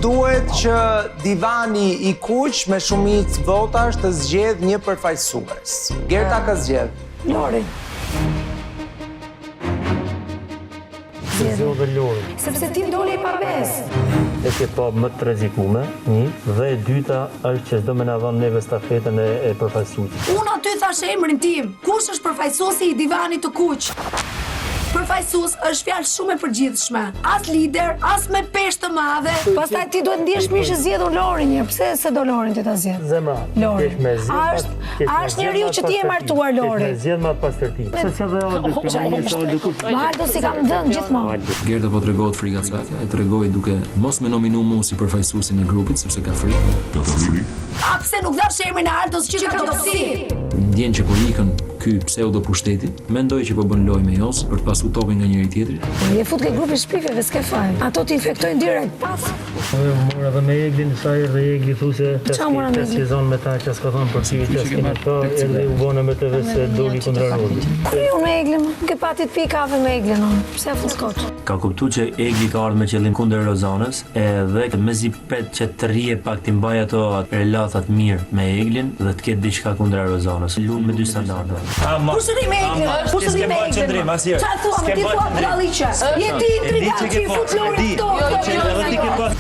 duhet që divani I kuq me shumicë votash të zgjedh një përfaqësues. Gerta ka zgjedh. Lori. Zgjedh dhe Lori. Sepse ti ndoli pa besë. E ke pa më të rrezikume, një, dhe e dyta është që s'do më na dhon neve stafetën e përfaqësuesit. Unë aty thash emrin tim. Kush është përfaqësuesi I divanit të kuq? Përfaqësues është fjalë shumë e përgjithshme. As lider, as me peshë të madhe. Pastaj ti duhet ndihesh mirë që zgjedhur Lorin një. Pse se do Lorin ti ta zgjedh? Zemra. Lori. A është njeriu që ti e martuar Lori. Zgjedh më pas tërti. Se dhe Aldo si kam dhënë gjithmonë. Gerta po tregohet frika sot. E tregoi duke mos më nominu mua si përfaqësuesin e grupit sepse ka frikë. A pse nuk dhash emrin e Aldos që ka dobësi? Ndjen që po ikën ky pseudo pushteti, mendoj që po bën lojë me Jos për të pasu topin nga njëri tjetri. Je fut ke grupi shpifjeve, s'ke fajin. Ato ti infektojnë direkt pas. Mora dhe me Eglin, sa erdhe Egli thuse që skizon me ta që s'ka thonë për si që s'kin ato, edhe u bone me të se doli kundra Rodit. Kërë ju me Eglin, ke patit pi kafe me Eglin, pse fut skoq? Ka kuptu që Egli ka ardhë me qëllim kundër Rozanës, edhe mezi pet që të rrije pak t'i mbaj ato relathat mirë me Eglin dhe të ketë diçka kundra Rozanës. Lunë me dy standarde. Pusëri me Eglin, pusëri me Eglin. Qa thua, me ti thua pralliqe. Je ti intrigat që I fut Lorin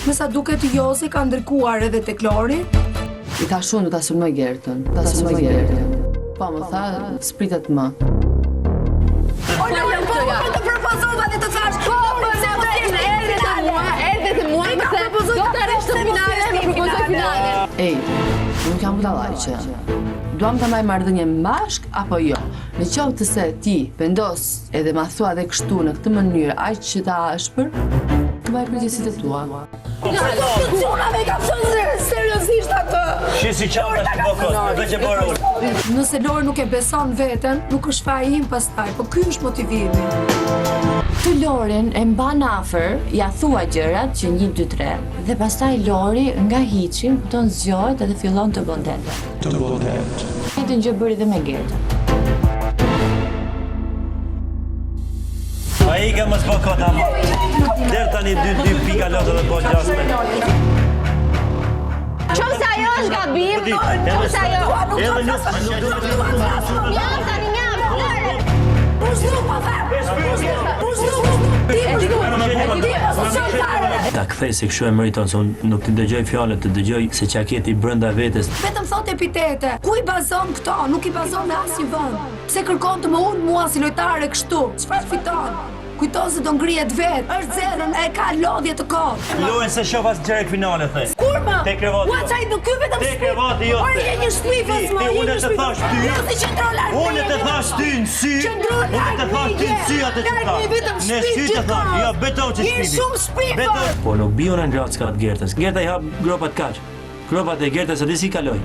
Me sa duket Josi ka ndërkuar edhe tek Lori. I tha shumë do ta sulmoj Gertën. Po më tha, spritet më. O Lori, po të propozova dhe të thash, po, se më erdhe të mua, më the, do të arresh të finale, më propozoj finale. Ej, nuk jam budallaqe. Duam të maj marrëdhënie bashk apo jo? Në qoftë të se ti vendos edhe ma thua dhe kështu në këtë mënyrë aq që ta ashpër, të vaj përgjegjësitë tua. Konstitucionave ka thënë seriozisht atë. Shisi qafë të bokos, dhe që bërë. Nëse Lori nuk e beson veten, nuk është faji im pastaj, po ky është motivimi. Të Lorin e mban afër, ja thua gjërat që 1, 2, 3 dhe pastaj Lori nga hiçi kupton zgjohet edhe fillon të bondete. Njëjtën gjë bëri dhe me Gertën. A I ka mos po kota ma. Der tani 2 pika lotë dhe po 6 me. Qose ajo është gabim, qose ajo. Mjam tani mjam. Ta kthej se kështu e meriton, se unë nuk të dëgjoj fjalët, të dëgjoj se çka ke ti brenda vetes. Vetëm thot epitete. Ku I bazon këto? Nuk I bazon në asnjë vend. Pse kërkon të më unë mua si lojtare kështu? Çfarë fiton? Kujton se do ngrihet vet. Është zerrën, e ka lodhje të kohë. Luajn se shoh as direkt finale the. Kur më? Te krevati. Ua çaj do ky vetëm. Te krevati jo. Ore je një shpifës më. Unë të thash ty. Jo si qendrolar. Unë të thash ty në sy. Unë të thash ty në sy atë që thash. Në sy të thash. Jo beton që shpifi. Je shumë shpifës. Po nuk biu në ngraçka të Gertës. Gerta I hap gropat kaç. Gropat e Gertës së disi kaloj.